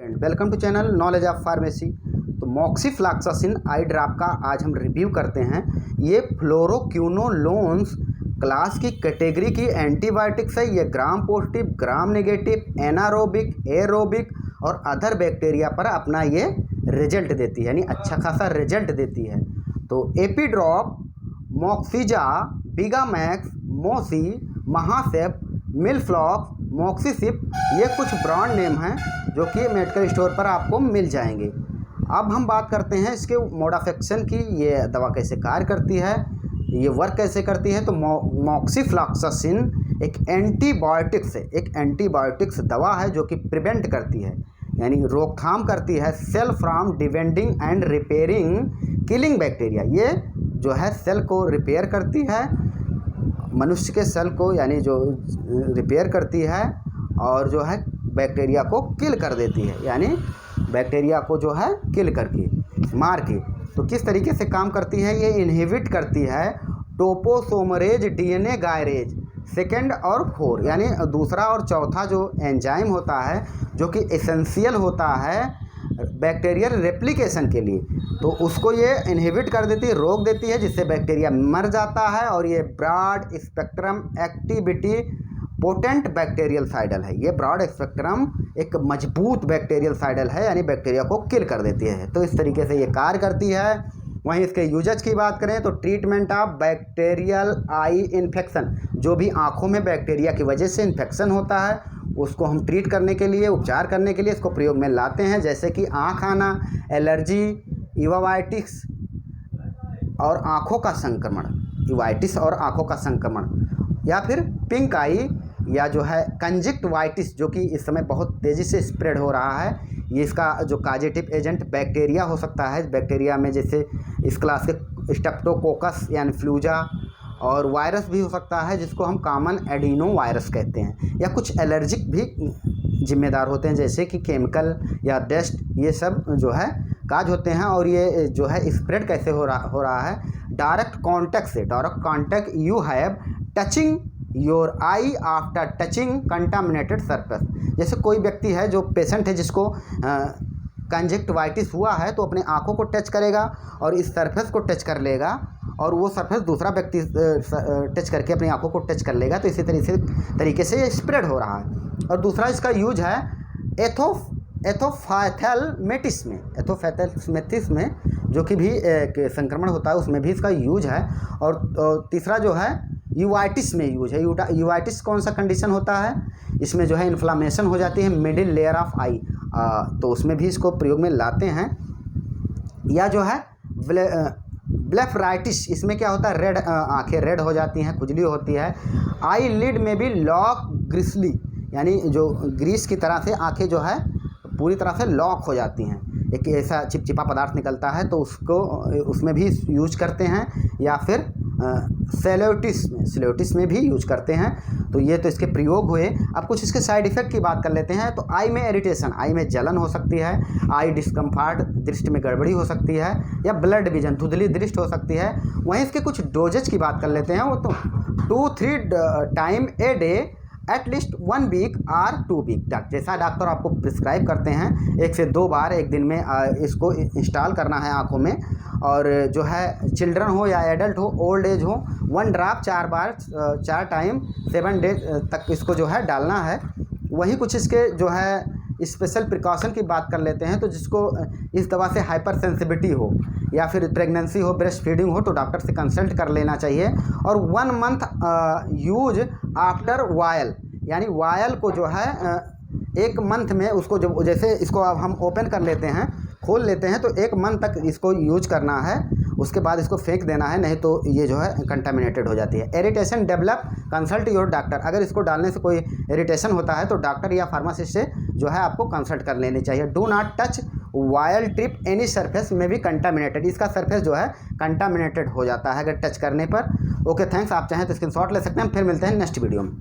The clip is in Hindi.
Welcome to channel Knowledge of Pharmacy. तो मॉक्सिफ्लॉक्सासिन आई ड्रॉप का आज हम रिव्यू करते हैं। ये फ्लोरोक्विनोलोन्स क्लास की कैटेगरी की एंटीबायोटिक्स है। ये gram positive, gram negative, anaerobic, aerobic और अदर बैक्टीरिया पर अपना ये रिजल्ट देती है, यानी अच्छा खासा रिजल्ट देती है। तो एपीड्रॉप, मॉक्सिजा, बिगामैक्स, मोसी, महासेप, मिलफ्लॉक्स, मॉक्सिसिप, ये कुछ ब्रांड नेम हैं जो कि मेडिकल स्टोर पर आपको मिल जाएंगे। अब हम बात करते हैं इसके मोड ऑफ एक्शन की, ये दवा कैसे कार्य करती है, ये वर्क कैसे करती है। तो मॉक्सिफ्लॉक्सासिन एक एंटीबायोटिक्स है, एक एंटीबायोटिक्स दवा है जो कि प्रिवेंट करती है, यानी रोकथाम करती है cell from dividing and repairing killing bacteria. ये जो है सेल को रिपेयर करती है, मनुष्य के सेल को यानी जो रिपेयर करती है और जो है बैक्टीरिया को किल कर देती है, यानी बैक्टीरिया को जो है किल करके मार के। तो किस तरीके से काम करती है, ये इनहिबिट करती है टोपोसोमरेज डीएनए गायरेज सेकेंड और फोर, यानी दूसरा और चौथा जो एंजाइम होता है जो कि एसेंशियल होता है बैक्टीरियल रेप्लिकेशन के लिए, तो उसको ये इनहिबिट कर देती है, रोक देती है, जिससे बैक्टीरिया मर जाता है। और ये broad spectrum activity potent bactericidal है। ये ब्रॉड स्पेक्ट्रम एक मजबूत बैक्टीरियल साइडल है, यानी बैक्टीरिया को किल कर देती है। तो इस तरीके से ये कार्य करती है। वहीं इसके यूजेज की बात करें तो treatment of bacterial eye infection, जो भी आँखों में बैक्टीरिया की वजह से इन्फेक्शन होता है उसको हम ट्रीट करने के लिए, उपचार करने के लिए इसको प्रयोग में लाते हैं, जैसे कि आँख आना, एलर्जी, यूवाइटिस और आँखों का संक्रमण, यूवाइटिस और आँखों का संक्रमण, या फिर पिंक आई या जो है कंजक्टिवाइटिस, जो कि इस समय बहुत तेज़ी से स्प्रेड हो रहा है। ये इसका जो काजेटिव एजेंट बैक्टीरिया हो सकता है, बैक्टीरिया में जैसे इस क्लास के स्टेप्टोकोकस यानी फ्लूजा, और वायरस भी हो सकता है जिसको हम कॉमन एडिनो वायरस कहते हैं, या कुछ एलर्जिक भी जिम्मेदार होते हैं जैसे कि केमिकल या डस्ट, ये सब जो है काज होते हैं। और ये जो है स्प्रेड कैसे हो रहा है, डायरेक्ट कांटेक्ट से। Direct contact you have touching your I after touching contaminated surface. जैसे कोई व्यक्ति है जो पेशेंट है जिसको कंजक्टिवाइटिस हुआ है, तो अपने आँखों को टच करेगा और इस सरफेस को टच कर लेगा, और वो सरफेस दूसरा व्यक्ति टच करके अपनी आँखों को टच कर लेगा। तो इसी तरीके से ये स्प्रेड हो रहा है। और दूसरा इसका यूज है एथोफैथलमेटिस में, एथोफैथलमेटिस में जो कि भी संक्रमण होता है उसमें भी इसका यूज है। और तीसरा जो है यूवाइटिस में यूज है। यूवाइटिस कौन सा कंडीशन होता है, इसमें जो है इन्फ्लामेशन हो जाती है मिडिल लेयर ऑफ आई, तो उसमें भी इसको प्रयोग में लाते हैं। या जो है ब्लेफराइटिस, इसमें क्या होता है, रेड आँखें रेड हो जाती हैं, खुजली होती है। आई लिड में भी लॉक ग्रिसली, यानी जो ग्रीस की तरह से आँखें जो है पूरी तरह से लॉक हो जाती हैं, एक ऐसा चिपचिपा पदार्थ निकलता है, तो उसको उसमें भी यूज करते हैं। या फिर सेलोटिस में भी यूज करते हैं। तो ये तो इसके प्रयोग हुए। अब कुछ इसके साइड इफ़ेक्ट की बात कर लेते हैं। तो आई में इरिटेशन, आई में जलन हो सकती है, आई डिस्कम्फर्ट, दृष्टि में गड़बड़ी हो सकती है, या ब्लड विजन, धुंधली दृष्टि हो सकती है। वहीं इसके कुछ डोजेज की बात कर लेते हैं। वो तो 2-3 टाइम ए डे एटलीस्ट 1 वीक और 2 वीक, जैसा डॉक्टर आपको प्रिस्क्राइब करते हैं 1 से 2 बार एक दिन में इसको इंस्टॉल करना है आँखों में। और जो है चिल्ड्रन हो या एडल्ट हो, ओल्ड एज हो, 1 ड्रॉप 4 बार 4 टाइम 7 डेज तक इसको जो है डालना है। वहीं कुछ इसके जो है स्पेशल प्रिकॉशन की बात कर लेते हैं। तो जिसको इस दवा से हाइपर सेंसिटिविटी हो या फिर प्रेगनेंसी हो, ब्रेस्ट फीडिंग हो, तो डॉक्टर से कंसल्ट कर लेना चाहिए। और 1 मंथ यूज आफ्टर वायल, यानी वायल को जो है 1 मंथ में उसको जो जैसे इसको अब हम ओपन कर लेते हैं, खोल लेते हैं, तो 1 मंथ तक इसको यूज करना है, उसके बाद इसको फेंक देना है, नहीं तो ये जो है कंटामिनेटेड हो जाती है। Irritation develop, consult your doctor. अगर इसको डालने से कोई इरिटेशन होता है तो डॉक्टर या फार्मासिस्ट से जो है आपको कंसल्ट कर लेनी चाहिए। Do not touch vial trip any surface में भी कंटामिनेटेड, इसका सरफेस जो है कंटामिनेटेड हो जाता है अगर टच करने पर। ओके थैंक्स, आप चाहें तो स्क्रीनशॉट ले सकते हैं। फिर मिलते हैं नेक्स्ट वीडियो में।